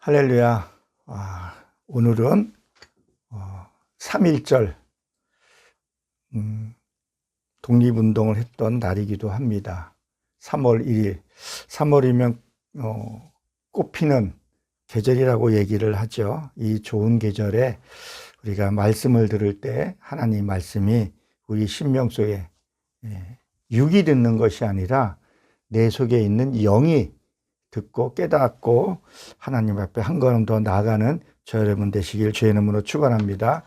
할렐루야. 오늘은 3.1절 독립운동을 했던 날이기도 합니다. 3월 1일. 3월이면 꽃피는 계절이라고 얘기를 하죠. 이 좋은 계절에 우리가 말씀을 들을 때 하나님 말씀이 우리 심령 속에 육이 듣는 것이 아니라 내 속에 있는 영이 듣고 깨닫고 하나님 앞에 한 걸음 더 나아가는 저 여러분 되시길 주의 이름으로 축원합니다.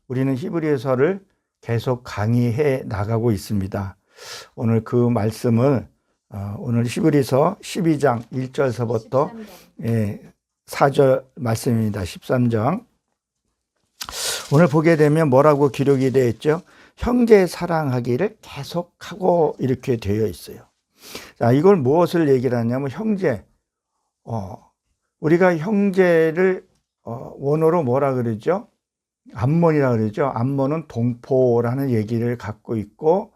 우리는 히브리서를 계속 강의해 나가고 있습니다. 오늘 그 말씀을 오늘 히브리서 12장 1절서부터 4절 말씀입니다. 13장. 오늘 보게 되면 뭐라고 기록이 되어 있죠? 형제 사랑하기를 계속하고 이렇게 되어 있어요. 자, 이걸 무엇을 얘기를 하냐면 형제. 우리가 형제를 원어로 뭐라 그러죠? 암몬이라 그러죠. 암몬은 동포라는 얘기를 갖고 있고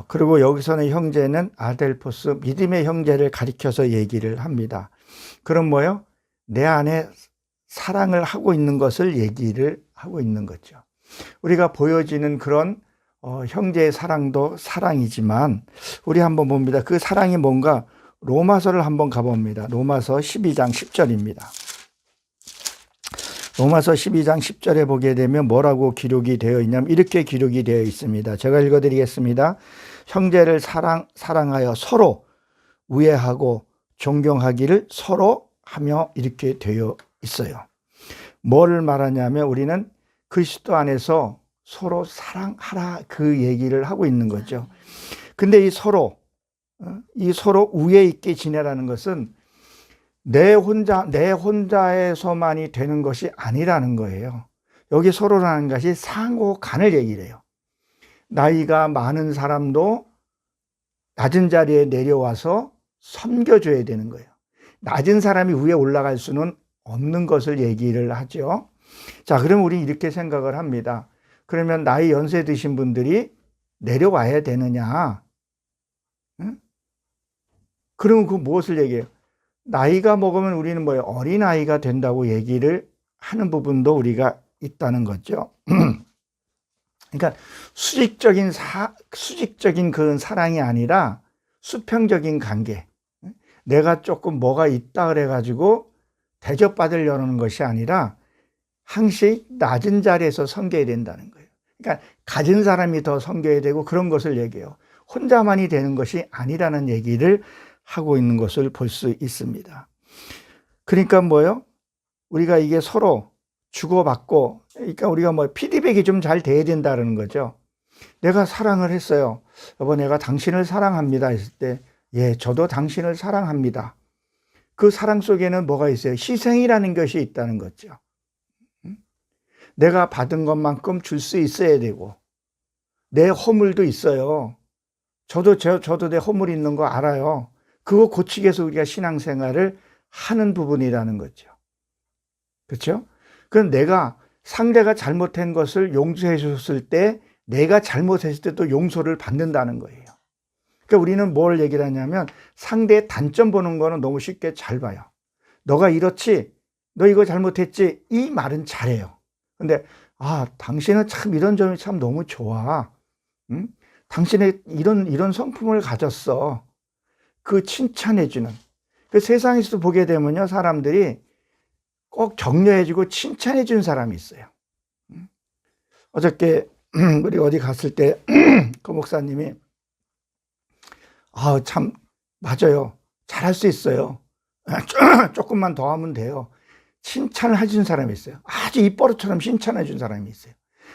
그리고 여기서는 형제는 아델포스, 믿음의 형제를 가리켜서 얘기를 합니다. 그럼 뭐요? 내 안에 사랑을 하고 있는 것을 얘기를 하고 있는 거죠. 우리가 보여지는 그런 형제의 사랑도 사랑이지만 우리 한번 봅니다. 그 사랑이 뭔가 로마서를 한번 가봅니다. 로마서 12장 10절입니다. 로마서 12장 10절에 보게 되면 뭐라고 기록이 되어 있냐면 이렇게 기록이 되어 있습니다. 제가 읽어드리겠습니다. 형제를 사랑하여 서로 우애하고 존경하기를 서로 하며 이렇게 되어 있어요. 뭐를 말하냐면 우리는 그리스도 안에서 서로 사랑하라 그 얘기를 하고 있는 거죠. 근데 이 서로 우애 있게 지내라는 것은 내 혼자에서만이 되는 것이 아니라는 거예요. 여기 서로라는 것이 상호 간을 얘기를 해요. 나이가 많은 사람도 낮은 자리에 내려와서 섬겨줘야 되는 거예요. 낮은 사람이 위에 올라갈 수는 없는 것을 얘기를 하죠. 자, 그럼 우리 이렇게 생각을 합니다. 그러면 나이 연세 드신 분들이 내려와야 되느냐? 응? 그러면 그 무엇을 얘기해요? 나이가 먹으면 우리는 뭐예요? 어린아이가 된다고 얘기를 하는 부분도 우리가 있다는 거죠. 그러니까 수직적인 그런 사랑이 아니라 수평적인 관계. 내가 조금 뭐가 있다 그래가지고 대접받으려는 것이 아니라 항시 낮은 자리에서 섬겨야 된다는 거예요. 그러니까 가진 사람이 더 섬겨야 되고 그런 것을 얘기해요. 혼자만이 되는 것이 아니라는 얘기를 하고 있는 것을 볼 수 있습니다. 그러니까 뭐예요? 우리가 이게 서로 주고받고, 그러니까 우리가 피드백이 좀 잘 돼야 된다는 거죠. 내가 사랑을 했어요. 여보, 내가 당신을 사랑합니다 했을 때, 예, 저도 당신을 사랑합니다. 그 사랑 속에는 뭐가 있어요? 희생이라는 것이 있다는 거죠. 내가 받은 것만큼 줄 수 있어야 되고 내 허물도 있어요. 저도 내 허물 있는 거 알아요. 그거 고치기 위해서 우리가 신앙생활을 하는 부분이라는 거죠. 그렇죠? 그럼 내가 상대가 잘못한 것을 용서해 줬을 때 내가 잘못했을 때도 용서를 받는다는 거예요. 그러니까 우리는 뭘 얘기를 하냐면 상대의 단점 보는 거는 너무 쉽게 잘 봐요. 너가 이렇지, 너 이거 잘못했지, 이 말은 잘해요. 근데 당신은 참 이런 점이 참 너무 좋아. 응? 당신의 이런 성품을 가졌어. 그 칭찬해주는. 그 세상에서도 보게 되면요, 사람들이 꼭 격려해주고 칭찬해주는 사람이 있어요. 어저께 우리 어디 갔을 때 그 목사님이 참 맞아요. 잘할 수 있어요. 조금만 더 하면 돼요. 칭찬을 해준 사람이 있어요. 아주 입버릇처럼 칭찬해 준 사람이 있어요.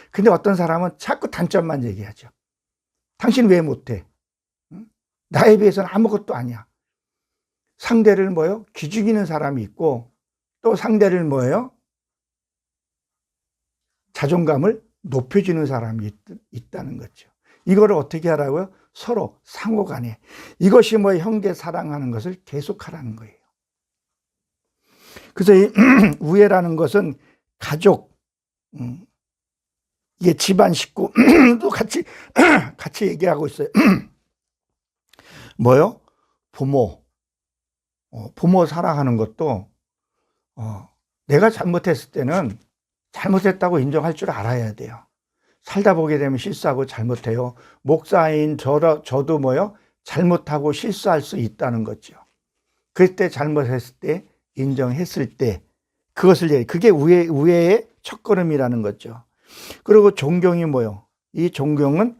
근데 어떤 사람은 자꾸 단점만 얘기하죠. 당신 왜 못해? 나에 비해서는 아무것도 아니야. 상대를 기죽이는 사람이 있고 또 상대를 자존감을 높여주는 사람이 있다는 거죠. 이거를 어떻게 하라고요? 서로 상호간에. 이것이 형제 사랑하는 것을 계속하라는 거예요. 그래서 이 우애라는 것은 가족, 이게 집안 식구도 같이 얘기하고 있어요. 부모, 부모 사랑하는 것도 내가 잘못했을 때는 잘못했다고 인정할 줄 알아야 돼요. 살다 보게 되면 실수하고 잘못해요. 목사인 저도 잘못하고 실수할 수 있다는 거죠. 그때 잘못했을 때 인정했을 때 그게 우애의 첫걸음이라는 거죠. 그리고 존경이 이 존경은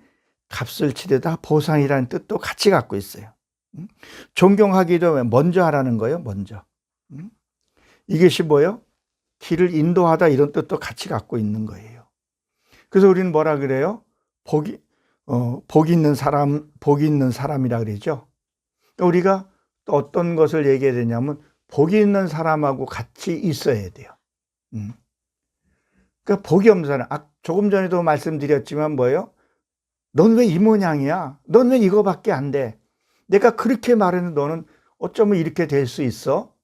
값을 치르다 보상이라는 뜻도 같이 갖고 있어요. 존경하기도 먼저 하라는 거예요. 먼저. 이것이 길을 인도하다 이런 뜻도 같이 갖고 있는 거예요. 그래서 우리는 뭐라 그래요? 복 있는 사람이라 그러죠. 우리가 또 어떤 것을 얘기해야 되냐면 복이 있는 사람하고 같이 있어야 돼요. 그러니까 복이 없는 사람, 조금 전에도 말씀드렸지만 넌 왜 이 모양이야? 넌 왜 이거밖에 안 돼? 내가 그렇게 말했는데 너는 어쩌면 이렇게 될 수 있어?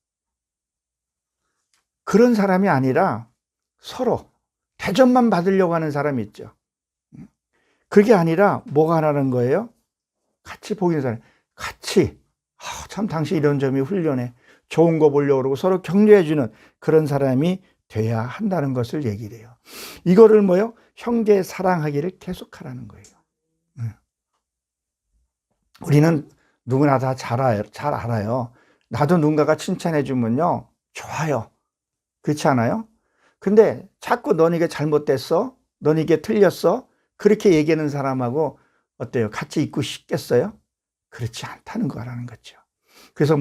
그런 사람이 아니라 서로 대접만 받으려고 하는 사람이 있죠. 그게 아니라 뭐가 하라는 거예요? 같이 복 있는 사람, 같이 참 당신 이런 점이 훌륭해. 좋은 거 보려고 그러고 서로 격려해주는 그런 사람이 돼야 한다는 것을 얘기를 해요. 이거를 형제 사랑하기를 계속하라는 거예요. 우리는 누구나 다 잘 알아요. 나도 누군가가 칭찬해주면요, 좋아요. 그렇지 않아요? 근데 자꾸 넌 이게 잘못됐어? 넌 이게 틀렸어? 그렇게 얘기하는 사람하고 어때요? 같이 있고 싶겠어요? 그렇지 않다는 거라는 거죠. 그래서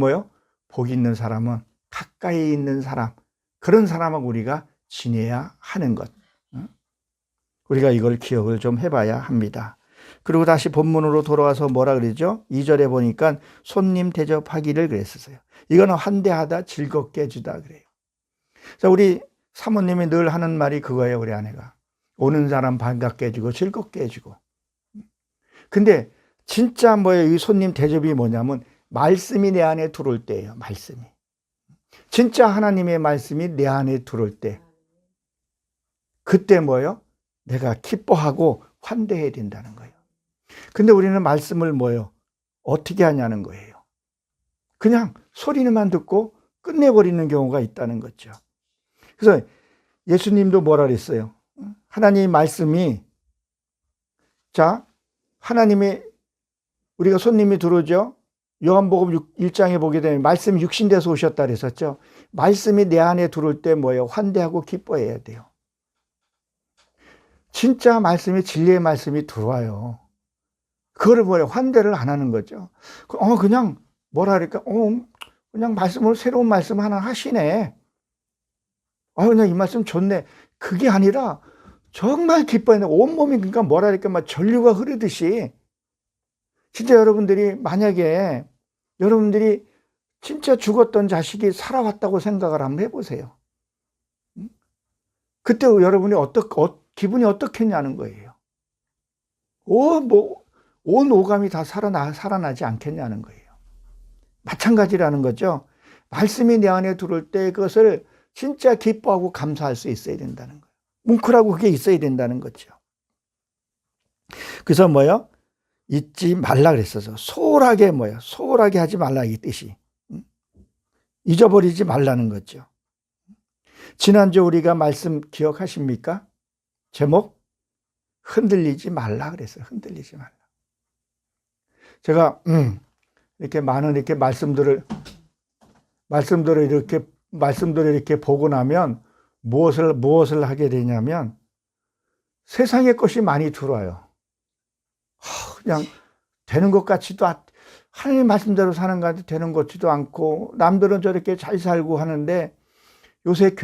복 있는 사람은 가까이 있는 사람, 그런 사람하고 우리가 지내야 하는 것. 우리가 이걸 기억을 좀 해봐야 합니다. 그리고 다시 본문으로 돌아와서 뭐라 그러죠? 2절에 보니까 손님 대접하기를 그랬었어요. 이거는 환대하다 즐겁게 해주다 그래요. 자, 우리 사모님이 늘 하는 말이 그거예요. 우리 아내가 오는 사람 반갑게 해주고 즐겁게 해주고. 근데 진짜 이 손님 대접이 뭐냐면 말씀이 내 안에 들어올 때예요. 말씀이 진짜 하나님의 말씀이 내 안에 들어올 때, 그때 내가 기뻐하고 환대해야 된다는 거예요. 근데 우리는 말씀을 어떻게 하냐는 거예요. 그냥 소리만 듣고 끝내버리는 경우가 있다는 거죠. 그래서 예수님도 뭐라 그랬어요? 하나님의 말씀이, 하나님의, 우리가 손님이 들어오죠? 요한복음 1장에 보게 되면 말씀이 육신돼서 오셨다 그랬었죠? 말씀이 내 안에 들어올 때 환대하고 기뻐해야 돼요. 진짜 말씀이, 진리의 말씀이 들어와요. 그거를 환대를 안 하는 거죠. 그냥 뭐라 그럴까? 그냥 새로운 말씀 하나 하시네. 그냥 이 말씀 좋네. 그게 아니라 정말 기뻐하는 온몸이, 그러니까 뭐라 그럴까? 전류가 흐르듯이. 진짜 만약에 여러분들이 진짜 죽었던 자식이 살아왔다고 생각을 한번 해보세요. 그때 여러분이 기분이 어떻겠냐는 거예요. 온 오감이 다 살아나지 않겠냐는 거예요. 마찬가지라는 거죠. 말씀이 내 안에 들어올 때 그것을 진짜 기뻐하고 감사할 수 있어야 된다는 거예요. 뭉클하고 그게 있어야 된다는 거죠. 그래서 잊지 말라 그랬어서 소홀하게 하지 말라, 이 뜻이. 잊어버리지 말라는 거죠. 지난주 우리가 말씀 기억하십니까? 제목 흔들리지 말라 그랬어요. 흔들리지 말라. 제가 이렇게 많은 말씀들을 이렇게 보고 나면 무엇을 하게 되냐면 세상의 것이 많이 들어와요. 그냥 되는 것 같지도, 하나님 말씀대로 사는 것 같이 되는 것 같지도 않고, 남들은 저렇게 잘 살고 하는데 요새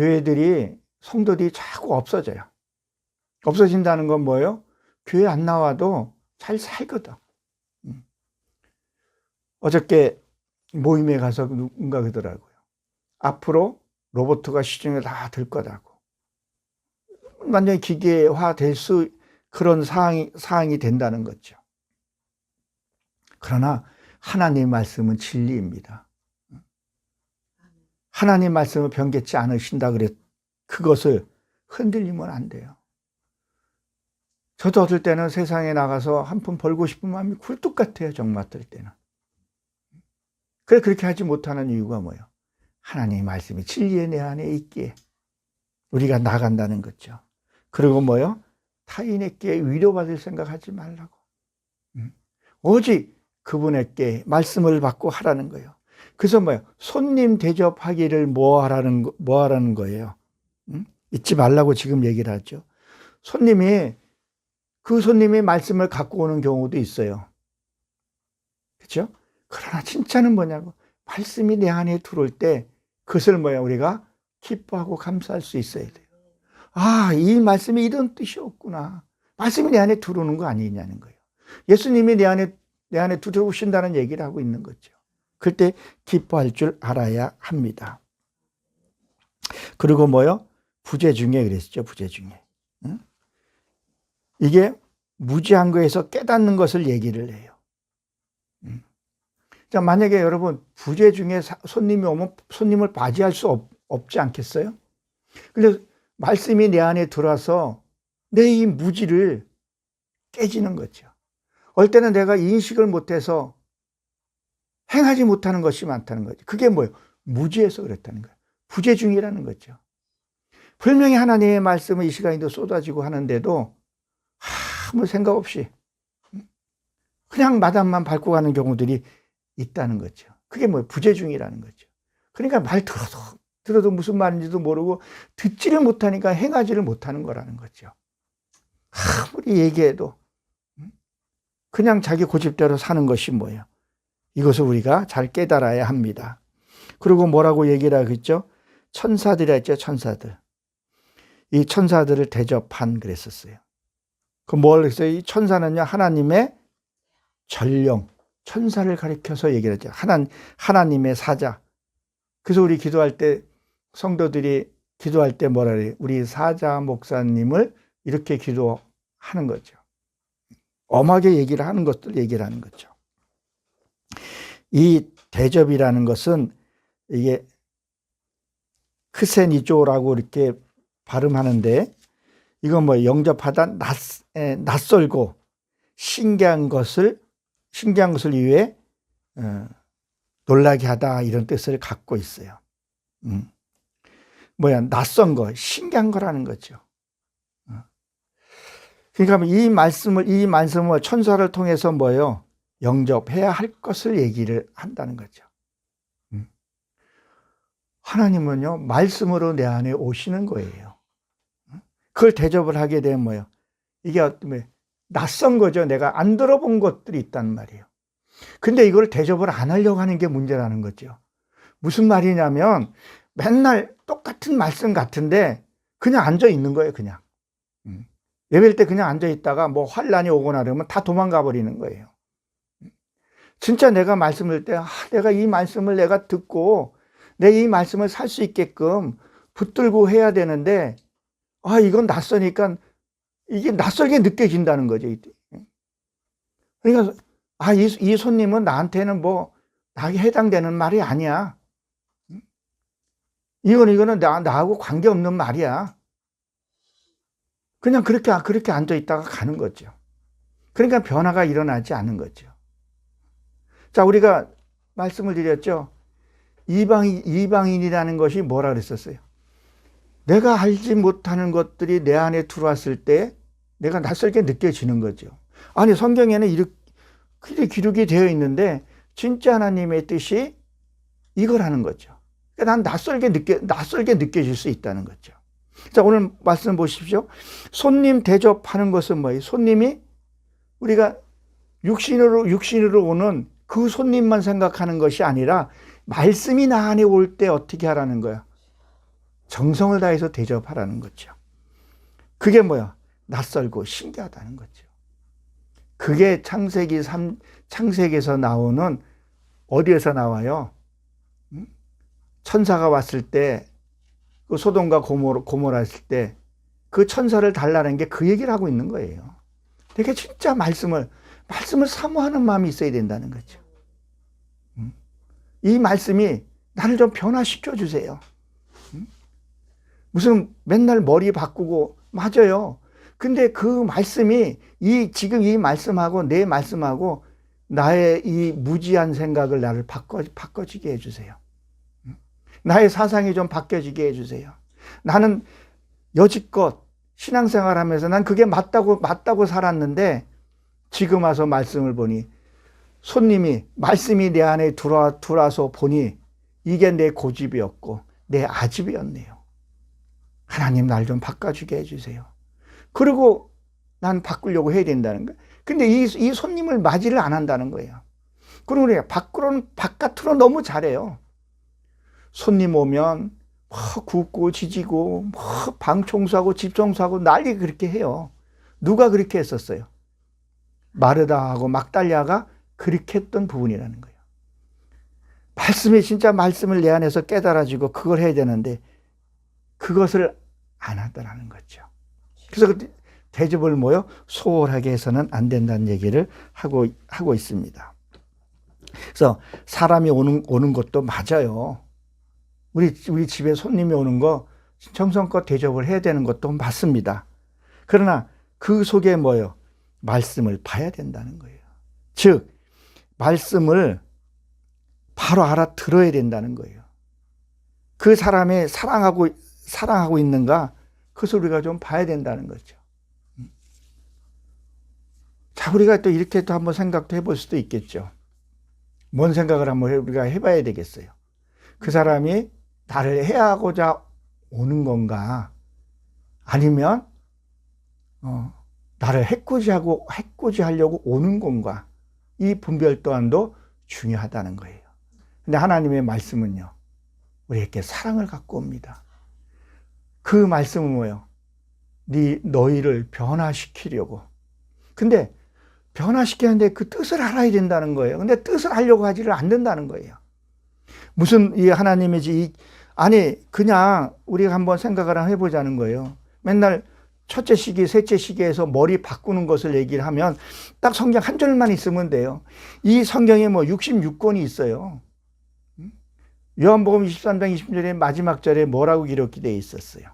성도들이 자꾸 없어져요. 없어진다는 건 뭐예요? 교회 안 나와도 잘 살거든. 어저께 모임에 가서 누군가 그러더라고요. 앞으로 로봇가 시중에 다 들 거다고. 완전히 기계화 될 그런 사항이 된다는 거죠. 그러나 하나님의 말씀은 진리입니다. 하나님 말씀을 변개치 않으신다 그것을 흔들리면 안 돼요. 저도 어떨 때는 세상에 나가서 한 푼 벌고 싶은 마음이 굴뚝 같아요. 정말 어떨 때는. 그래, 그렇게 하지 못하는 이유가 뭐예요? 하나님의 말씀이 진리의 내 안에 있기에 우리가 나간다는 거죠. 그리고 뭐요? 타인에게 위로받을 생각하지 말라고. 오직 그분에게 말씀을 받고 하라는 거예요. 그래서 뭐예요? 손님 대접하기를 뭐 하라는 거예요? 잊지 말라고 지금 얘기를 하죠. 그 손님이 말씀을 갖고 오는 경우도 있어요. 그렇죠? 그러나 진짜는 뭐냐고. 말씀이 내 안에 들어올 때 그것을 뭐야? 우리가 기뻐하고 감사할 수 있어야 돼요. 아, 이 말씀이 이런 뜻이었구나. 말씀이 내 안에 들어오는 거 아니냐는 거예요. 예수님이 내 안에 들어오신다는 얘기를 하고 있는 거죠. 그때 기뻐할 줄 알아야 합니다. 그리고 뭐요? 부재 중에 그랬죠. 부재 중에. 응? 이게 무지한 거에서 깨닫는 것을 얘기를 해요. 자, 만약에 여러분 부재 중에 손님이 오면 손님을 맞이할 수 없지 않겠어요? 근데 말씀이 내 안에 들어와서 내 이 무지를 깨지는 거죠. 어떨 때는 내가 인식을 못해서 행하지 못하는 것이 많다는 거죠. 그게 뭐예요? 무지해서 그렇다는 거예요. 부재 중이라는 거죠. 분명히 하나님의 말씀을 이 시간에도 쏟아지고 하는데도 아무 생각 없이 그냥 마당만 밟고 가는 경우들이 있다는 거죠. 그게 뭐예요? 부재 중이라는 거죠. 그러니까 말 들어도 무슨 말인지도 모르고 듣지를 못하니까 행하지를 못하는 거라는 거죠. 아무리 얘기해도 그냥 자기 고집대로 사는 것이 뭐예요? 이것을 우리가 잘 깨달아야 합니다. 그리고 뭐라고 얘기를 하겠죠? 천사들이라 했죠. 천사들. 이 천사들을 대접한 그랬었어요. 그 뭘 했어요? 이 천사는요, 하나님의 전령, 천사를 가리켜서 얘기를 하죠. 하나님의 사자. 그래서 우리 기도할 때, 성도들이 기도할 때 뭐라 그래요? 우리 사자 목사님을 이렇게 기도하는 거죠. 엄하게 얘기를 하는 거죠. 이 대접이라는 것은 이게 크세니조라고 이렇게 발음하는데, 이건 뭐 영접하다 낯설고 신기한 것을 위해 놀라게 하다, 이런 뜻을 갖고 있어요. 낯선 거, 신기한 거라는 거죠. 그러니까 이 말씀을 천사를 통해서 뭐예요? 영접해야 할 것을 얘기를 한다는 거죠. 하나님은요, 말씀으로 내 안에 오시는 거예요. 그걸 대접을 하게 되면 뭐예요? 이게 낯선 거죠. 내가 안 들어본 것들이 있단 말이에요. 근데 이걸 대접을 안 하려고 하는 게 문제라는 거죠. 무슨 말이냐면 맨날 똑같은 말씀 같은데 그냥 앉아 있는 거예요, 그냥. 예배할 때 그냥 앉아 있다가 뭐 환란이 오거나 그러면 다 도망가 버리는 거예요. 진짜 내가 말씀을 때 내가 이 말씀을 내가 듣고 내 이 말씀을 살 수 있게끔 붙들고 해야 되는데 이건 낯서니까 이게 낯설게 느껴진다는 거죠. 그러니까 이 손님은 나한테는 뭐 나에게 해당되는 말이 아니야. 이거는 나하고 관계없는 말이야. 그냥 그렇게 앉아 있다가 가는 거죠. 그러니까 변화가 일어나지 않는 거죠. 자, 우리가 말씀을 드렸죠. 이방인이라는 것이 뭐라 그랬었어요? 내가 알지 못하는 것들이 내 안에 들어왔을 때 내가 낯설게 느껴지는 거죠. 아니, 성경에는 이렇게 기록이 되어 있는데 진짜 하나님의 뜻이 이거라는 거죠. 그러니까 난 낯설게 느껴질 수 있다는 거죠. 자, 오늘 말씀 보십시오. 손님 대접하는 것은 뭐예요? 손님이 우리가 육신으로 오는 그 손님만 생각하는 것이 아니라 말씀이 나 안에 올 때 어떻게 하라는 거야? 정성을 다해서 대접하라는 거죠. 그게 뭐야? 낯설고 신기하다는 거죠. 그게 창세기에서 나오는, 어디에서 나와요? 천사가 왔을 때, 그 소돔과 고모라 했을 때 그 천사를 달라는 게 그 얘기를 하고 있는 거예요. 되게 진짜 말씀을 사모하는 마음이 있어야 된다는 거죠. 이 말씀이 나를 좀 변화시켜 주세요. 무슨 맨날 머리 바꾸고, 맞아요. 근데 그 말씀이 지금 이 말씀하고 내 말씀하고 나의 이 무지한 생각을 나를 바꿔지게 해주세요. 나의 사상이 좀 바뀌어지게 해주세요. 나는 여지껏 신앙생활하면서 난 그게 맞다고 살았는데 지금 와서 말씀을 보니 말씀이 내 안에 들어와서 보니 이게 내 고집이었고 내 아집이었네요. 하나님 날 좀 바꿔주게 해주세요. 그리고 난 바꾸려고 해야 된다는 거예요. 근데 이 손님을 맞이를 안 한다는 거예요. 그러고 그래요. 바깥으로 너무 잘해요. 손님 오면 굽고 지지고 방 청소하고 집 청소하고 난리 그렇게 해요. 누가 그렇게 했었어요? 마르다하고 막달랴가 그렇게 했던 부분이라는 거예요. 말씀이 진짜 말씀을 내 안에서 깨달아지고 그걸 해야 되는데 그것을 안 하더라는 거죠. 그래서 대접을 소홀하게 해서는 안 된다는 얘기를 하고 있습니다. 그래서 사람이 오는 것도 맞아요. 우리 집에 손님이 오는 거 정성껏 대접을 해야 되는 것도 맞습니다. 그러나 그 속에 말씀을 봐야 된다는 거예요. 즉 말씀을 바로 알아들어야 된다는 거예요. 그 사람의 사랑하고 있는가 그것을 우리가 좀 봐야 된다는 거죠. 자, 우리가 또 이렇게 또 한번 생각도 해볼 수도 있겠죠. 뭔 생각을 한번 우리가 해봐야 되겠어요. 그 사람이 나를 해하고자 오는 건가? 아니면 나를 해코지하려고 오는 건가? 이 분별 또한도 중요하다는 거예요. 근데 하나님의 말씀은요, 우리에게 사랑을 갖고 옵니다. 그 말씀은 뭐예요? 너희를 변화시키려고. 근데 변화시키는데 그 뜻을 알아야 된다는 거예요. 근데 뜻을 알려고 하지를 않는다는 거예요. 무슨 이 하나님이지? 아니 그냥 우리가 한번 생각을 해보자는 거예요. 맨날 첫째 시기, 셋째 시기에서 머리 바꾸는 것을 얘기를 하면 딱 성경 한 절만 있으면 돼요. 이 성경에 66권이 있어요. 요한복음 23장 20절의 마지막 절에 뭐라고 기록이 되어 있었어요?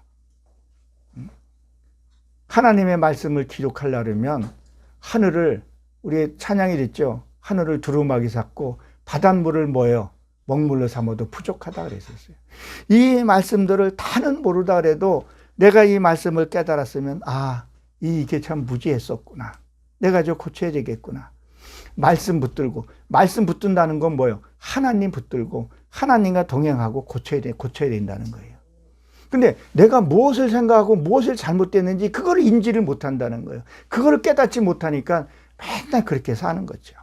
하나님의 말씀을 기록하려면 하늘을, 우리 찬양이 됐죠. 하늘을 두루마기 샀고 바닷물을 먹물로 삼아도 부족하다 그랬었어요. 이 말씀들을 다는 모르다 그래도 내가 이 말씀을 깨달았으면 이게 참 무지했었구나. 내가 저 고쳐야 되겠구나. 말씀 붙든다는 건 뭐예요? 하나님 붙들고 하나님과 동행하고 고쳐야 된다는 거예요. 근데 내가 무엇을 생각하고 무엇을 잘못됐는지 그거를 인지를 못한다는 거예요. 그거를 깨닫지 못하니까 맨날 그렇게 사는 거죠.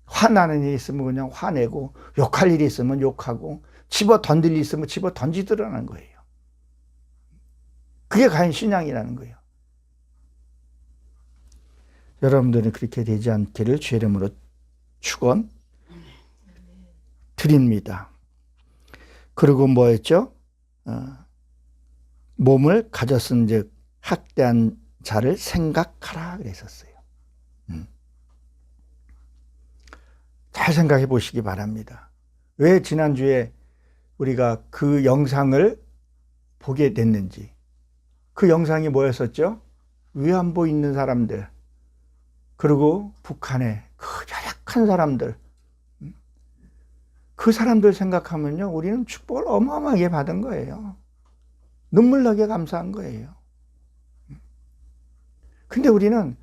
화나는 일이 있으면 그냥 화내고 욕할 일이 있으면 욕하고 집어 던질 일이 있으면 집어 던지더라는 거예요. 그게 과연 신앙이라는 거예요. 여러분들은 그렇게 되지 않기를 주의 이름으로 축원 드립니다. 그리고 뭐였죠? 몸을 가졌은즉 학대한 자를 생각하라 그랬었어요. 잘 생각해 보시기 바랍니다. 왜 지난주에 우리가 그 영상을 보게 됐는지. 그 영상이 뭐였었죠? 위안부 있는 사람들, 그리고 북한의 그 열악한 사람들, 그 사람들 생각하면요, 우리는 축복을 어마어마하게 받은 거예요. 눈물 나게 감사한 거예요. 근데 우리는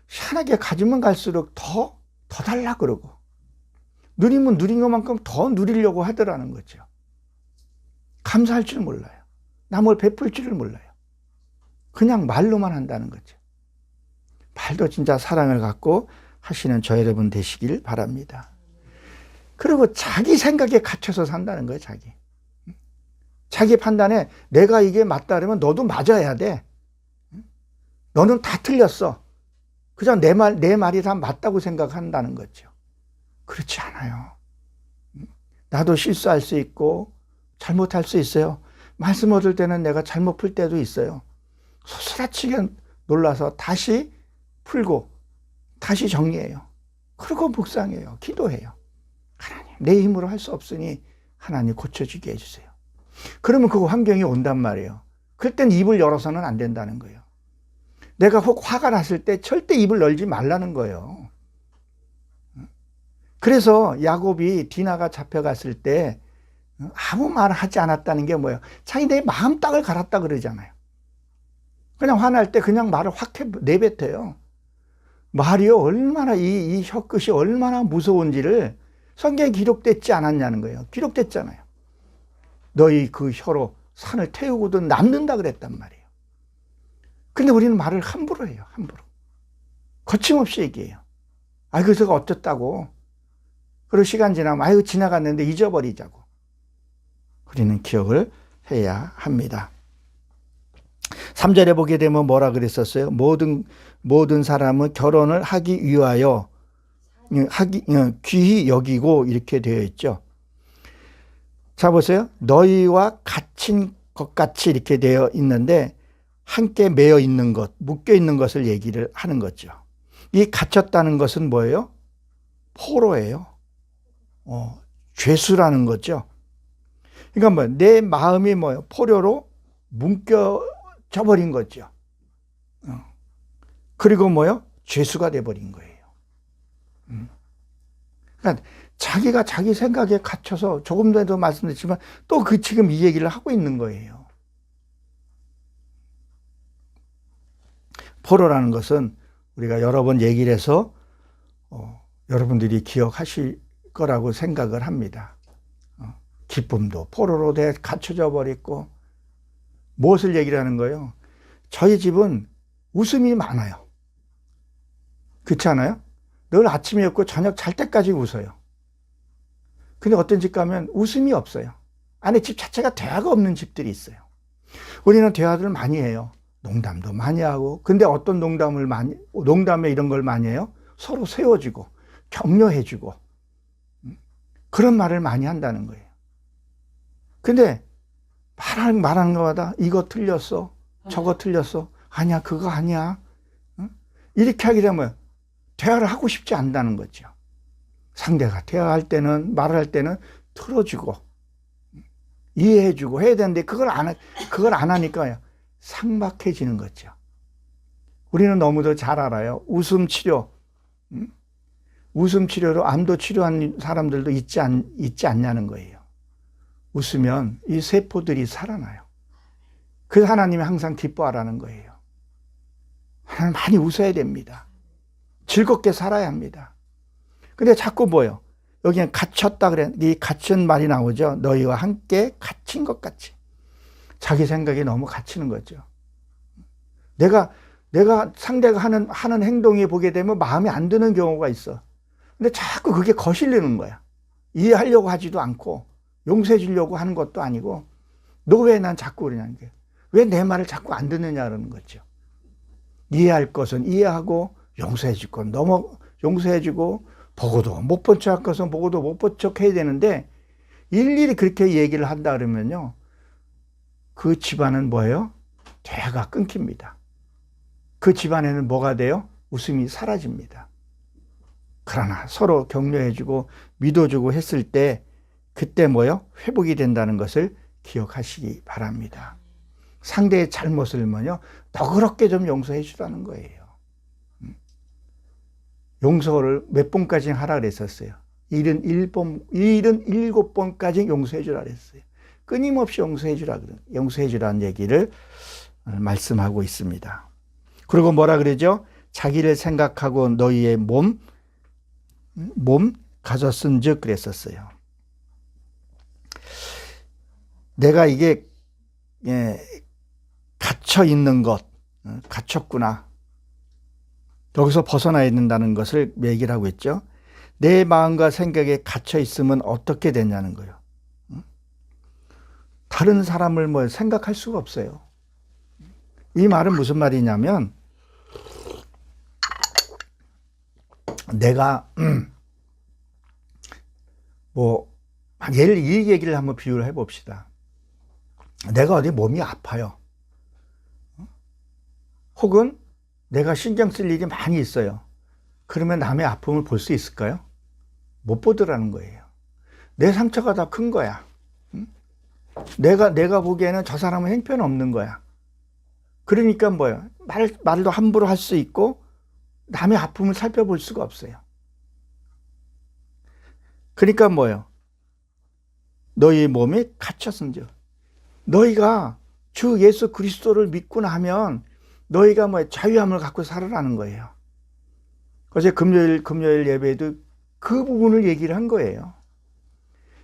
희한하게 가지면 갈수록 더 달라 그러고, 누리면 누린 것만큼 더 누리려고 하더라는 거죠. 감사할 줄 몰라요. 남을 베풀 줄을 몰라요. 그냥 말로만 한다는 거죠. 말도 진짜 사랑을 갖고 하시는 저 여러분 되시길 바랍니다. 그리고 자기 생각에 갇혀서 산다는 거예요. 자기 판단에 내가 이게 맞다 그러면 너도 맞아야 돼. 너는 다 틀렸어. 그냥 내 말이 다 맞다고 생각한다는 거죠. 그렇지 않아요. 나도 실수할 수 있고 잘못할 수 있어요. 말씀 얻을 때는 내가 잘못 풀 때도 있어요. 소스라치게 놀라서 다시 풀고 다시 정리해요. 그리고 묵상해요. 기도해요. 하나님, 내 힘으로 할 수 없으니 하나님 고쳐주게 해주세요. 그러면 그 환경이 온단 말이에요. 그럴 땐 입을 열어서는 안 된다는 거예요. 내가 혹 화가 났을 때 절대 입을 열지 말라는 거예요. 그래서 야곱이 디나가 잡혀갔을 때 아무 말 하지 않았다는 게 뭐예요? 자기네 마음 딱을 갈았다 그러잖아요. 그냥 화날 때 그냥 말을 확 내뱉어요. 말이요, 얼마나 이 혀끝이 얼마나 무서운지를 성경에 기록됐지 않았냐는 거예요. 기록됐잖아요. 너희 그 혀로 산을 태우고도 남는다 그랬단 말이에요. 근데 우리는 말을 함부로 해요. 함부로. 거침없이 얘기해요. 아, 그래서 어쩌다고. 그리고 시간 지나면 아유 지나갔는데 잊어버리자고. 우리는 기억을 해야 합니다. 3절에 보게 되면 뭐라 그랬었어요? 모든 사람은 결혼을 하기 위하여 귀히 여기고 이렇게 되어 있죠. 자 보세요. 너희와 갇힌 것 같이 이렇게 되어 있는데 함께 매여 있는 것, 묶여 있는 것을 얘기를 하는 거죠. 이 갇혔다는 것은 뭐예요? 포로예요. 죄수라는 거죠. 그러니까 뭐 내 마음이 뭐예요? 포로로 묶여져 버린 거죠. 그리고 뭐요? 죄수가 돼 버린 거예요. 그러니까 자기가 자기 생각에 갇혀서 조금 전에도 말씀드렸지만 또 지금 이 얘기를 하고 있는 거예요. 포로라는 것은 우리가 여러 번 얘기를 해서 여러분들이 기억하실 거라고 생각을 합니다. 기쁨도 포로로 갇혀져 버렸고 무엇을 얘기를 하는 거예요? 저희 집은 웃음이 많아요. 그렇지 않아요? 늘 아침이었고 저녁 잘 때까지 웃어요. 근데 어떤 집 가면 웃음이 없어요. 안에 집 자체가 대화가 없는 집들이 있어요. 우리는 대화를 많이 해요. 농담도 많이 하고. 근데 어떤 농담에 이런 걸 많이 해요? 서로 세워주고 격려해주고 그런 말을 많이 한다는 거예요. 근데 말하는 것마다 이거 틀렸어, 저거 틀렸어, 아니야 그거 아니야, 이렇게 하게 되면 대화를 하고 싶지 않다는 거죠. 상대가 대화할 때는, 말을 할 때는 틀어주고 이해해주고 해야 되는데 그걸 안 하니까 삭막해지는 거죠. 우리는 너무도 잘 알아요. 웃음 치료로 암도 치료한 사람들도 있지 않냐는 거예요. 웃으면 이 세포들이 살아나요. 그래서 하나님이 항상 기뻐하라는 거예요. 하나님 많이 웃어야 됩니다. 즐겁게 살아야 합니다. 근데 자꾸 뭐예요? 여기는 갇혔다 그래. 이 갇힌 말이 나오죠. 너희와 함께 갇힌 것 같이. 자기 생각에 너무 갇히는 거죠. 내가 상대가 하는 행동이 보게 되면 마음에 안 드는 경우가 있어. 근데 자꾸 그게 거슬리는 거야. 이해하려고 하지도 않고 용서해 주려고 하는 것도 아니고 너 왜 난 자꾸 그러냐는 게 왜 내 말을 자꾸 안 듣느냐는 거죠. 이해할 것은 이해하고 용서해 줄 건 너무 용서해 주고 보고도 못 본 척 할 것은 보고도 못 본 척 해야 되는데 일일이 그렇게 얘기를 한다 그러면요. 그 집안은 뭐예요? 대화가 끊깁니다. 그 집안에는 뭐가 돼요? 웃음이 사라집니다. 그러나 서로 격려해주고 믿어주고 했을 때 그때 뭐요? 회복이 된다는 것을 기억하시기 바랍니다. 상대의 잘못을 뭐요? 너그럽게 좀 용서해 주라는 거예요. 용서를 몇 번까지 하라 그랬었어요? 77번까지 용서해 주라 그랬어요. 끊임없이 용서해 주라는 얘기를 말씀하고 있습니다. 그리고 뭐라 그러죠? 자기를 생각하고 너희의 몸 가졌은즉 그랬었어요. 내가 이게 갇혀 있는 것, 갇혔구나. 여기서 벗어나야 된다는 것을 얘기를 하고 있죠. 내 마음과 생각에 갇혀 있으면 어떻게 되냐는 거예요. 다른 사람을 생각할 수가 없어요. 이 말은 무슨 말이냐면 내가 이 얘기를 한번 비유를 해봅시다. 내가 어디 몸이 아파요. 혹은 내가 신경 쓸 일이 많이 있어요. 그러면 남의 아픔을 볼 수 있을까요? 못 보더라는 거예요. 내 상처가 더 큰 거야. 내가 보기에는 저 사람은 형편없는 거야. 그러니까 뭐예요? 말도 함부로 할 수 있고 남의 아픔을 살펴볼 수가 없어요. 그러니까 뭐예요? 너희 몸이 갇혔은즉. 너희가 주 예수 그리스도를 믿고 나면 너희가 뭐 자유함을 갖고 살아라는 거예요. 어제 금요일 예배에도 그 부분을 얘기를 한 거예요.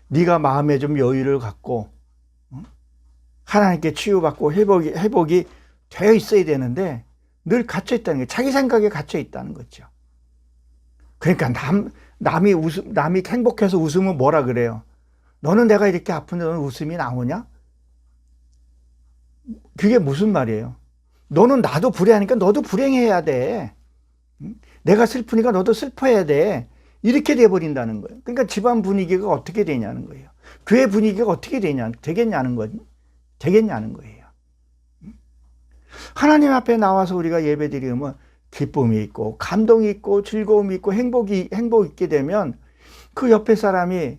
네가 마음에 좀 여유를 갖고 하나님께 치유받고 회복이 되어 있어야 되는데 늘 갇혀 있다는 거예요. 자기 생각에 갇혀 있다는 거죠. 그러니까 남이 행복해서 웃으면 뭐라 그래요? 너는 내가 이렇게 아픈데 너는 웃음이 나오냐? 그게 무슨 말이에요? 너는 나도 불행하니까 너도 불행해야 돼. 내가 슬프니까 너도 슬퍼해야 돼. 이렇게 돼버린다는 거예요. 그러니까 집안 분위기가 어떻게 되냐는 거예요. 교회 분위기가 어떻게 되겠냐는 거예요. 하나님 앞에 나와서 우리가 예배드리면 기쁨이 있고 감동이 있고 즐거움이 있고 행복이 있게 되면 그 옆에 사람이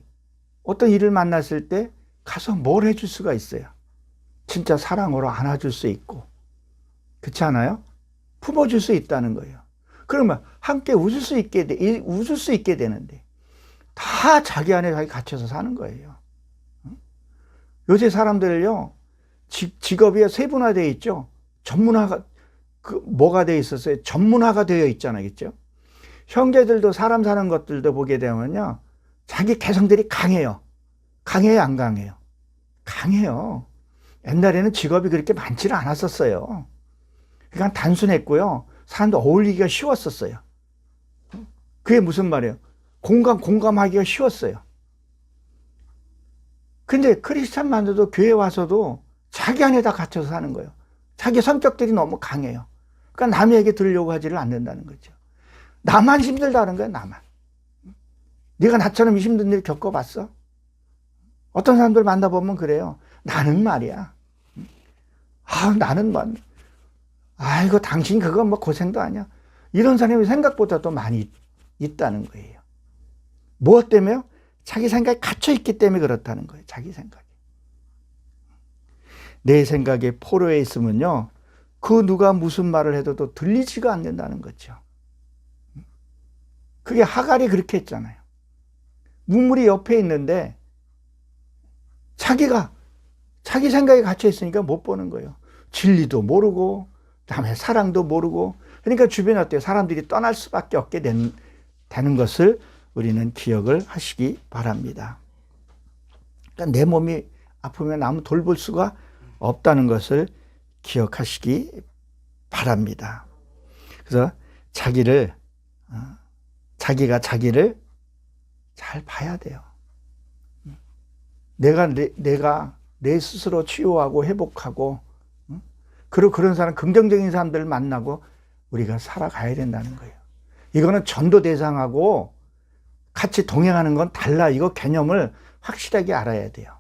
어떤 일을 만났을 때 가서 뭘 해줄 수가 있어요. 진짜 사랑으로 안아줄 수 있고, 그렇지 않아요? 품어줄 수 있다는 거예요. 그러면 함께 웃을 수 있게 되는데 다 자기 안에 자기 갇혀서 사는 거예요. 요새 사람들요, 직업이 세분화되어 있죠. 전문화가 뭐가 되어 있었어요? 전문화가 되어 있잖아요, 그렇죠? 형제들도 사람 사는 것들도 보게 되면요, 자기 개성들이 강해요. 강해요, 안 강해요? 강해요. 옛날에는 직업이 그렇게 많지는 않았었어요. 그러니까 단순했고요. 사람도 어울리기가 쉬웠었어요. 그게 무슨 말이에요? 공감하기가 쉬웠어요. 근데 크리스찬만들도 교회 와서도 자기 안에 다 갇혀서 사는 거예요. 자기 성격들이 너무 강해요. 그러니까 남에게 들으려고 하지를 않는다는 거죠. 나만 힘들다는 거예요, 나만. 네가 나처럼 힘든 일 겪어봤어? 어떤 사람들 만나보면 그래요. 나는 말이야. 나는 뭐, 아이고, 당신 그거 뭐 고생도 아니야. 이런 사람이 생각보다 더 많이 있다는 거예요. 무엇 때문에요? 자기 생각에 갇혀있기 때문에 그렇다는 거예요. 자기 생각에. 내 생각에 포로에 있으면요, 그 누가 무슨 말을 해도 또 들리지가 않는다는 거죠. 그게 하갈이 그렇게 했잖아요. 우물이 옆에 있는데 자기 생각에 갇혀 있으니까 못 보는 거예요. 진리도 모르고 그다음에 사랑도 모르고, 그러니까 주변에 어때요? 사람들이 떠날 수밖에 없게 되는 것을 우리는 기억을 하시기 바랍니다. 그러니까 내 몸이 아프면 남을 돌볼 수가 없다는 것을 기억하시기 바랍니다. 그래서 자기가 자기를 잘 봐야 돼요. 내가 내 스스로 치유하고 회복하고, 그리고 그런 사람, 긍정적인 사람들을 만나고 우리가 살아가야 된다는 거예요. 이거는 전도 대상하고 같이 동행하는 건 달라. 이거 개념을 확실하게 알아야 돼요.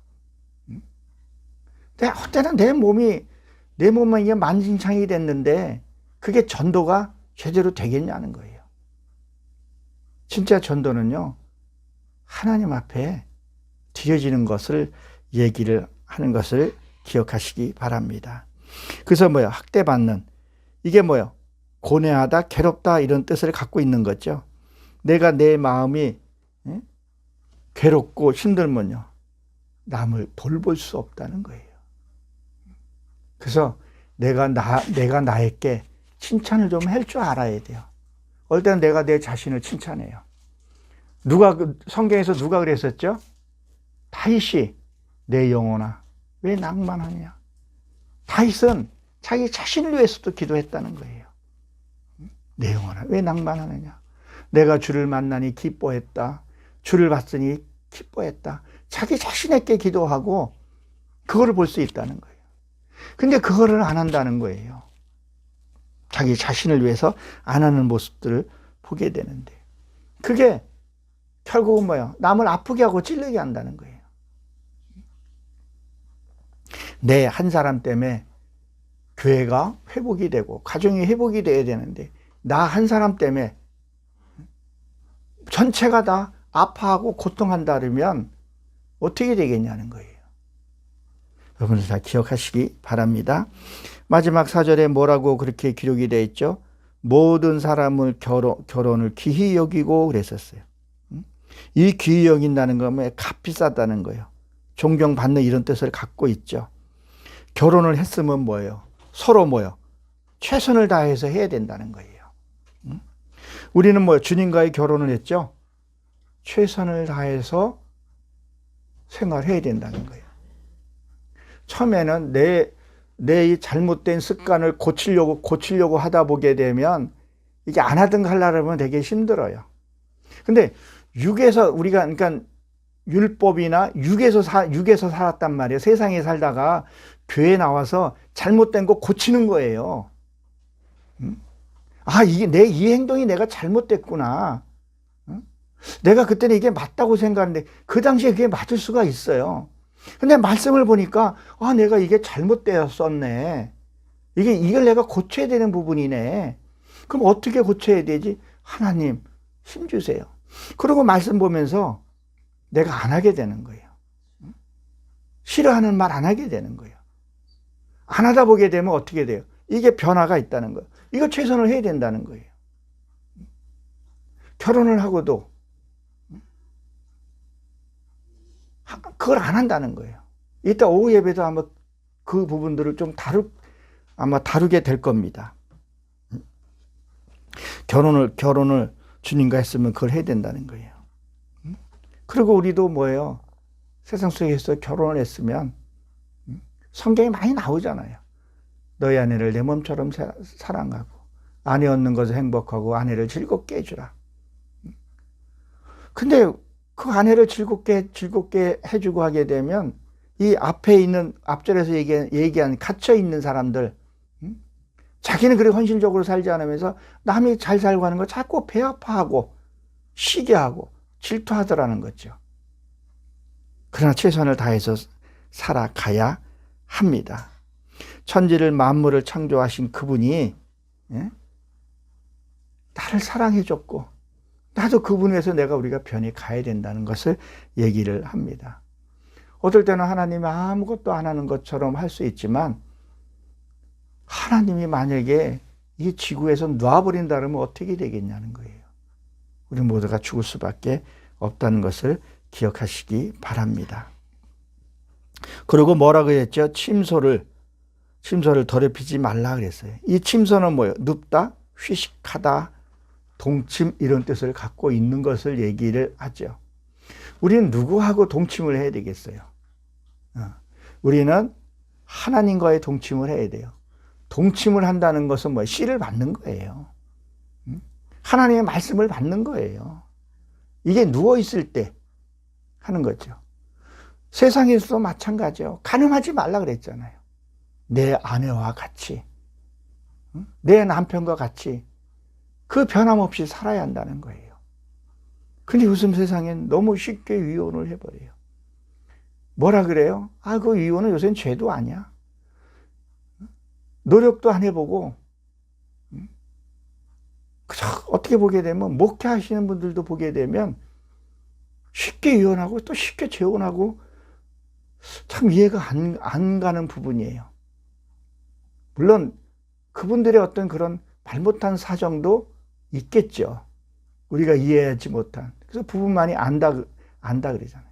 근데 어때는 내 몸만 이게 만신창이 됐는데 그게 전도가 제대로 되겠냐는 거예요. 진짜 전도는요, 하나님 앞에 드려지는 것을 얘기를 하는 것을 기억하시기 바랍니다. 그래서 학대받는, 이게 고뇌하다, 괴롭다, 이런 뜻을 갖고 있는 거죠. 내가 내 마음이 괴롭고 힘들면요, 남을 돌볼 수 없다는 거예요. 그래서 내가 나에게 칭찬을 좀 할 줄 알아야 돼요. 어떨 때는 내가 내 자신을 칭찬해요. 성경에서 누가 그랬었죠? 다윗이, 내 영혼아 왜 낭만하냐. 다윗은 자기 자신을 위해서도 기도했다는 거예요. 내 영혼아 왜 낭만하느냐. 내가 주를 만나니 기뻐했다. 주를 봤으니 기뻐했다. 자기 자신에게 기도하고 그거를 볼 수 있다는 거예요. 근데 그거를 안 한다는 거예요. 자기 자신을 위해서 안 하는 모습들을 보게 되는데, 그게 결국은 남을 아프게 하고 찔리게 한다는 거예요. 내 한 사람 때문에 교회가 회복이 되고 가정이 회복이 돼야 되는데, 나 한 사람 때문에 전체가 다 아파하고 고통한다 그러면 어떻게 되겠냐는 거예요. 여러분들 다 기억하시기 바랍니다. 마지막 4절에 뭐라고 그렇게 기록이 되어 있죠? 모든 사람을 결혼을 귀히 여기고 그랬었어요. 이 귀히 여긴다는 건 값비싸다는 거예요. 존경받는 이런 뜻을 갖고 있죠. 결혼을 했으면 뭐예요? 서로 뭐예요? 최선을 다해서 해야 된다는 거예요. 우리는 뭐 주님과의 결혼을 했죠? 최선을 다해서 생활해야 된다는 거예요. 처음에는 내 이 잘못된 습관을 고치려고 하다 보게 되면 이게 안 하든 하려면 되게 힘들어요. 근데 육에서 우리가 그러니까 율법이나 육에서 살았단 말이에요. 세상에 살다가 교회 나와서 잘못된 거 고치는 거예요. 아, 이게 이 행동이 내가 잘못됐구나. 내가 그때는 이게 맞다고 생각하는데 그 당시에 그게 맞을 수가 있어요. 근데 말씀을 보니까 아, 내가 이게 잘못되었었네. 이걸 내가 고쳐야 되는 부분이네. 그럼 어떻게 고쳐야 되지? 하나님 힘 주세요. 그리고 말씀 보면서 내가 안 하게 되는 거예요. 싫어하는 말 안 하게 되는 거예요. 안 하다 보게 되면 어떻게 돼요? 이게 변화가 있다는 거예요. 이거 최선을 해야 된다는 거예요. 결혼을 하고도 그걸 안 한다는 거예요. 이따 오후 예배도 아마 그 부분들을 좀 아마 다루게 될 겁니다. 결혼을 주님과 했으면 그걸 해야 된다는 거예요. 그리고 우리도 뭐예요? 세상 속에서 결혼을 했으면 성경에 많이 나오잖아요. 너희 아내를 내 몸처럼 사랑하고 아내 얻는 것을 행복하고 아내를 즐겁게 해주라. 근데 그 아내를 즐겁게 해주고 하게 되면 이 앞에 있는 앞절에서 얘기한 갇혀 있는 사람들, 자기는 그렇게 헌신적으로 살지 않으면서 남이 잘 살고 하는 거 자꾸 배 아파하고 쉬게 하고 질투하더라는 거죠. 그러나 최선을 다해서 살아가야 합니다. 천지를 만물을 창조하신 그분이 나를 사랑해줬고 나도 그분 위해서 우리가 변해 가야 된다는 것을 얘기를 합니다. 어떨 때는 하나님이 아무것도 안 하는 것처럼 할 수 있지만 하나님이 만약에 이 지구에서 놔버린다 그러면 어떻게 되겠냐는 거예요. 우리 모두가 죽을 수밖에 없다는 것을 기억하시기 바랍니다. 그리고 뭐라고 했죠? 침소를 더럽히지 말라 그랬어요. 이 침소는 뭐예요? 눕다, 휴식하다, 동침 이런 뜻을 갖고 있는 것을 얘기를 하죠. 우리는 누구하고 동침을 해야 되겠어요? 우리는 하나님과의 동침을 해야 돼요. 동침을 한다는 것은 뭐 씨를 받는 거예요. 하나님의 말씀을 받는 거예요. 이게 누워있을 때 하는 거죠. 세상에서도 마찬가지요. 간음하지 말라 그랬잖아요. 내 아내와 같이, 내 남편과 같이 그 변함없이 살아야 한다는 거예요. 근데 요즘 세상엔 너무 쉽게 이혼을 해버려요. 뭐라 그래요? 아, 그 이혼은 요새는 죄도 아니야. 노력도 안 해보고, 어떻게 보게 되면, 목회하시는 분들도 보게 되면, 쉽게 이혼하고 또 쉽게 재혼하고, 참 이해가 안 가는 부분이에요. 물론, 그분들의 어떤 그런 잘못한 사정도 있겠죠. 우리가 이해하지 못한. 그래서 부부만이 안다 그러잖아요.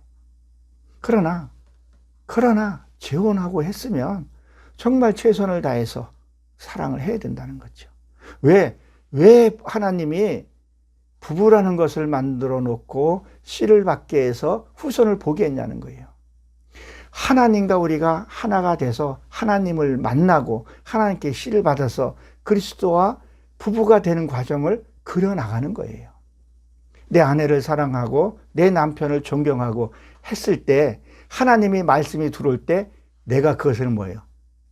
그러나, 재혼하고 했으면, 정말 최선을 다해서 사랑을 해야 된다는 거죠. 왜 하나님이 부부라는 것을 만들어 놓고 씨를 받게 해서 후손을 보게 했냐는 거예요. 하나님과 우리가 하나가 돼서 하나님을 만나고 하나님께 씨를 받아서 그리스도와 부부가 되는 과정을 그려나가는 거예요. 내 아내를 사랑하고 내 남편을 존경하고 했을 때 하나님의 말씀이 들어올 때 내가 그것을 뭐예요?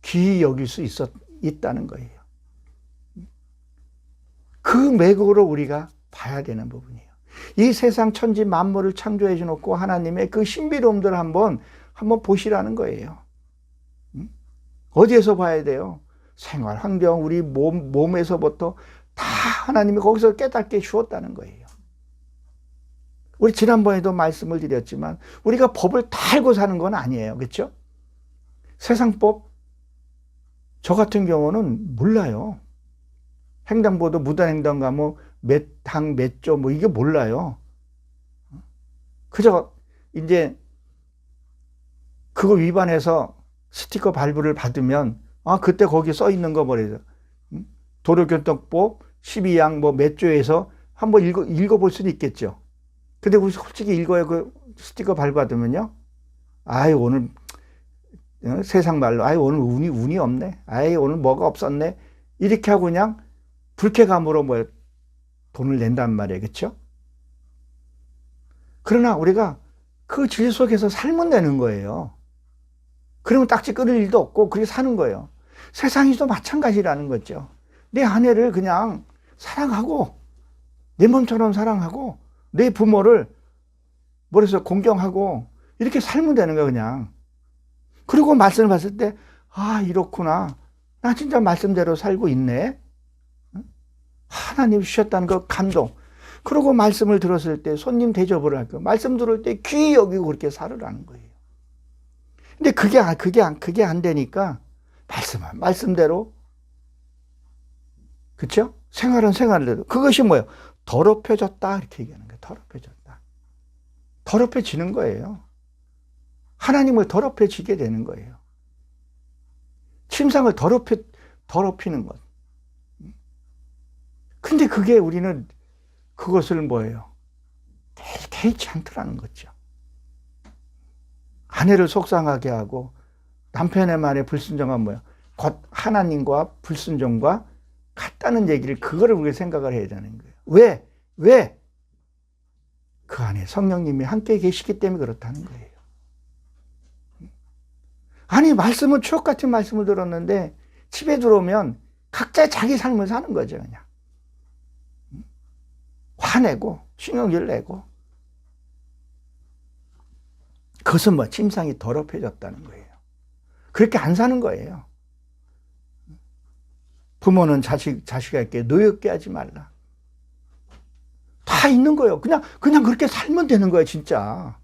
귀히 여길 수 있다는 거예요. 그 맥으로 우리가 봐야 되는 부분이에요. 이 세상 천지 만물을 창조해 주놓고 하나님의 그 신비로움들을 한번 보시라는 거예요. 어디에서 봐야 돼요? 생활 환경, 우리 몸에서부터 다 하나님이 거기서 깨닫게 주었다는 거예요. 우리 지난번에도 말씀을 드렸지만 우리가 법을 다 알고 사는 건 아니에요. 그렇죠? 세상법 저 같은 경우는 몰라요. 횡단보도 무단횡단가 몇 항 몇 조 이게 몰라요. 그저 이제 그거 위반해서 스티커 발부를 받으면 그때 거기 써 있는 거 뭐래요. 도로교통법 12항 뭐 몇 조에서 한번 읽어볼 수는 있겠죠. 근데 우리 솔직히 읽어야 그 스티커 발부받으면요. 오늘 세상 말로 오늘 운이 없네. 오늘 뭐가 없었네. 이렇게 하고 그냥 불쾌감으로 돈을 낸단 말이에요. 그렇죠? 그러나 우리가 그 질 속에서 살면 되는 거예요. 그러면 딱지 끊을 일도 없고 그렇게 사는 거예요. 세상에도 마찬가지라는 거죠. 내 아내를 그냥 사랑하고 내 몸처럼 사랑하고 내 부모를 머리에서 공경하고 이렇게 살면 되는 거예요. 그냥. 그리고 말씀을 봤을 때 이렇구나. 나 진짜 말씀대로 살고 있네. 하나님 주셨다는 그 감동. 그리고 말씀을 들었을 때 손님 대접을 할 거. 말씀 들을 때 귀히 여기고 그렇게 살으라는 거예요. 근데 그게 안 되니까 말씀대로 그렇죠? 생활은 생활대로. 그것이 뭐예요? 더럽혀졌다 이렇게 얘기하는 거예요. 더럽혀졌다. 더럽혀지는 거예요. 하나님을 더럽혀지게 되는 거예요. 침상을 더럽히는 것. 근데 그게 우리는 그것을 뭐예요? 개의치 않더라는 거죠. 아내를 속상하게 하고 남편의 말에 불순종한 뭐예요? 곧 하나님과 불순종과 같다는 얘기를 그거를 우리가 생각을 해야 되는 거예요. 왜? 그 안에 성령님이 함께 계시기 때문에 그렇다는 거예요. 말씀은 추억 같은 말씀을 들었는데 집에 들어오면 각자 자기 삶을 사는 거죠. 그냥 화내고 신경질 내고 그것은 침상이 더럽혀졌다는 거예요. 그렇게 안 사는 거예요. 부모는 자식에게 노엽게 하지 말라. 다 있는 거예요. 그냥 그렇게 살면 되는 거예요, 진짜.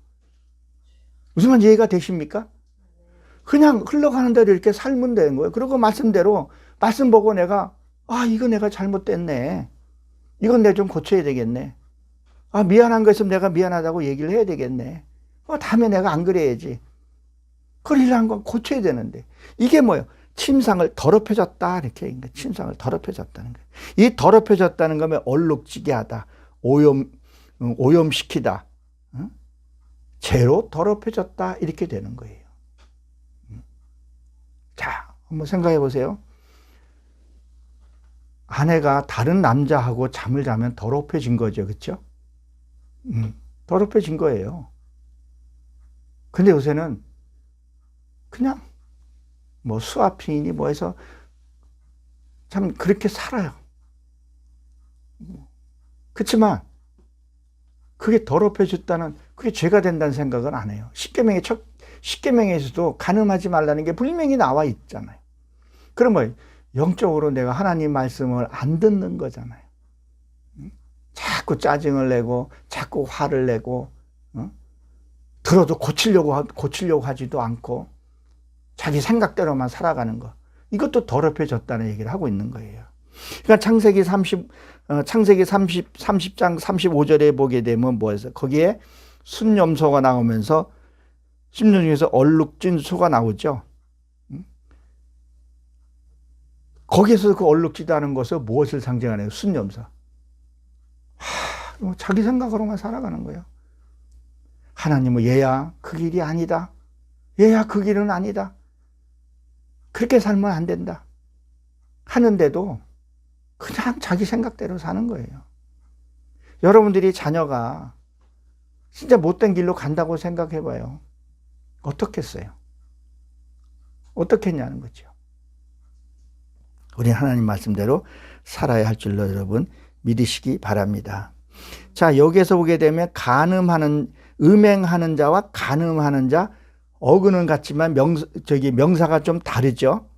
무슨 말 이해가 되십니까? 그냥 흘러가는 대로 이렇게 살면 되는 거예요. 그리고 말씀대로, 말씀 보고 내가, 이거 내가 잘못됐네. 이건 내가 좀 고쳐야 되겠네. 미안한 거 있으면 내가 미안하다고 얘기를 해야 되겠네. 다음에 내가 안 그래야지. 그러려는 건 고쳐야 되는데. 이게 뭐예요? 침상을 더럽혀졌다. 이렇게 얘기한 거예요. 침상을 더럽혀졌다는 거예요. 이 더럽혀졌다는 거면 얼룩지게 하다. 오염시키다. 죄로 더럽혀졌다. 이렇게 되는 거예요. 자, 한번 생각해 보세요. 아내가 다른 남자하고 잠을 자면 더럽혀진 거죠. 그렇죠? 더럽혀진 거예요. 근데 요새는 그냥 수아피니 해서 참 그렇게 살아요. 그렇지만 그게 더럽혀졌다는 그게 죄가 된다는 생각은 안 해요. 십계명에서도 간음하지 말라는 게 분명히 나와 있잖아요. 그럼 영적으로 내가 하나님 말씀을 안 듣는 거잖아요. 자꾸 짜증을 내고 자꾸 화를 내고 들어도 고치려고 하지도 않고 자기 생각대로만 살아가는 거. 이것도 더럽혀졌다는 얘기를 하고 있는 거예요. 그러니까 창세기 30장 35절에 보게 되면 뭐예요? 거기에 순염소가 나오면서 심령 중에서 얼룩진 소가 나오죠. 거기에서 그 얼룩지다는 것은 무엇을 상징하나요? 순염소. 자기 생각으로만 살아가는 거예요. 하나님은 얘야 그 길이 아니다. 얘야 그 길은 아니다. 그렇게 살면 안 된다. 하는데도 그냥 자기 생각대로 사는 거예요. 여러분들이 자녀가 진짜 못된 길로 간다고 생각해봐요. 어떻겠어요? 어떻겠냐는 거죠. 우리 하나님 말씀대로 살아야 할 줄로 여러분 믿으시기 바랍니다. 자, 여기에서 보게 되면 음행하는 자와 간음하는 자, 어근은 같지만 명사가 좀 다르죠.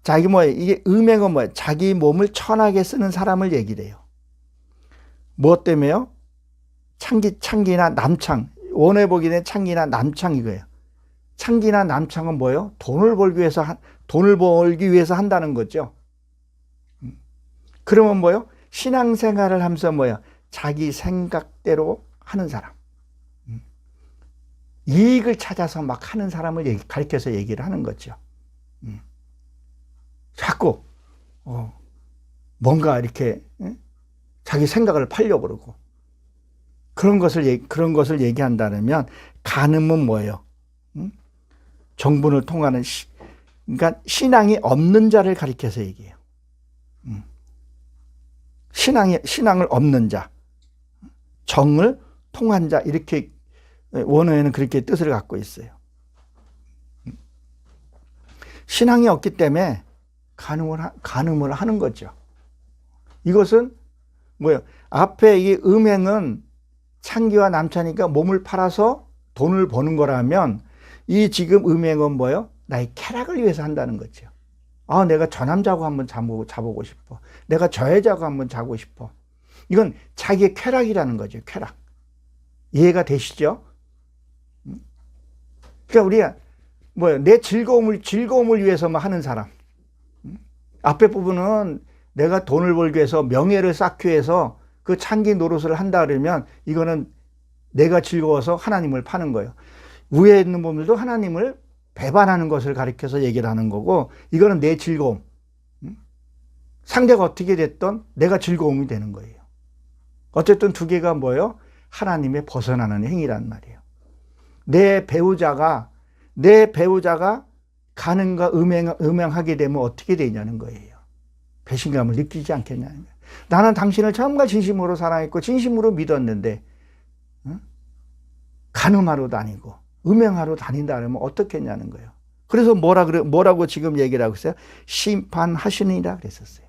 자, 이게 음행은 뭐예요? 자기 몸을 천하게 쓰는 사람을 얘기를 해요. 무엇 때문에요? 창기나 남창. 원해 보기에는 창기나 남창 이거예요. 창기나 남창은 뭐예요? 돈을 벌기 위해서 한다는 거죠. 그러면 뭐예요? 신앙생활을 하면서 뭐예요? 자기 생각대로 하는 사람. 이익을 찾아서 막 하는 사람을 가리켜서 얘기를 하는 거죠. 자꾸 뭔가 이렇게 자기 생각을 팔려고 그러고 그런 것을 얘기한다면 간음은 뭐예요? 정분을 통하는 그러니까 신앙이 없는 자를 가리켜서 얘기해요. 신앙을 없는 자, 정을 통한 자 이렇게 원어에는 그렇게 뜻을 갖고 있어요. 신앙이 없기 때문에 간음을 하는 거죠. 이것은 뭐예요? 앞에 이 음행은 창기와 남차니까 몸을 팔아서 돈을 버는 거라면 이 지금 음행은 뭐예요? 나의 쾌락을 위해서 한다는 거죠. 내가 저 남자하고 한번 자보고 싶어. 내가 저 여자하고 한번 자고 싶어. 이건 자기의 쾌락이라는 거죠. 쾌락. 이해가 되시죠? 그러니까 우리가 내 즐거움을 위해서만 하는 사람. 앞에 부분은 내가 돈을 벌기 위해서 명예를 쌓기 위해서 그 창기 노릇을 한다 그러면 이거는 내가 즐거워서 하나님을 파는 거예요. 위에 있는 부분들도 하나님을 배반하는 것을 가리켜서 얘기를 하는 거고 이거는 내 즐거움. 상대가 어떻게 됐든 내가 즐거움이 되는 거예요. 어쨌든 두 개가 뭐예요? 하나님의 벗어나는 행위란 말이에요. 내 배우자가 간음과 음행하게 되면 어떻게 되냐는 거예요. 배신감을 느끼지 않겠냐는 거예요. 나는 당신을 정말 진심으로 사랑했고 진심으로 믿었는데 간음하러 다니고 음행하러 다닌다 그러면 어떻겠냐는 거예요. 그래서 뭐라고 지금 얘기를 하고 있어요? 심판하시니라 그랬었어요.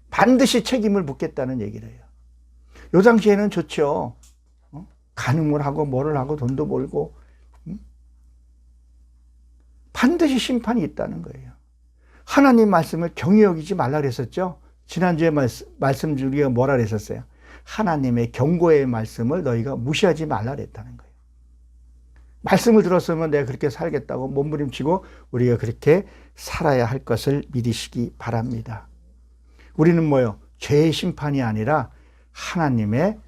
반드시 책임을 묻겠다는 얘기를 해요. 요 당시에는 좋죠. 간음을 하고 뭐를 하고 돈도 벌고 반드시 심판이 있다는 거예요. 하나님 말씀을 경히 여기지 말라 그랬었죠. 지난주에 말씀 중에 뭐라 그랬었어요? 하나님의 경고의 말씀을 너희가 무시하지 말라 그랬다는 거예요. 말씀을 들었으면 내가 그렇게 살겠다고 몸부림치고 우리가 그렇게 살아야 할 것을 믿으시기 바랍니다. 우리는 뭐요? 죄의 심판이 아니라 하나님의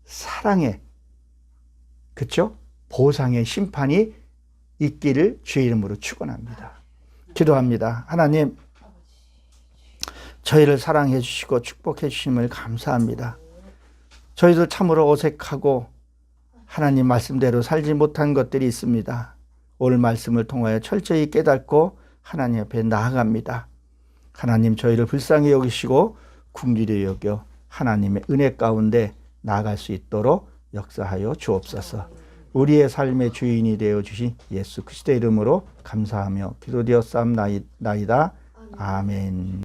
사랑의, 그렇죠? 보상의 심판이 있기를 주의 이름으로 축원합니다. 기도합니다. 하나님, 저희를 사랑해 주시고 축복해 주심을 감사합니다. 저희도 참으로 어색하고 하나님 말씀대로 살지 못한 것들이 있습니다. 오늘 말씀을 통하여 철저히 깨닫고 하나님 앞에 나아갑니다. 하나님 저희를 불쌍히 여기시고 긍휼히 여겨 하나님의 은혜 가운데 나아갈 수 있도록 역사하여 주옵소서. 우리의 삶의 주인이 되어 주신 예수 그리스도의 이름으로 감사하며 기도되었사옵나이다. 아멘.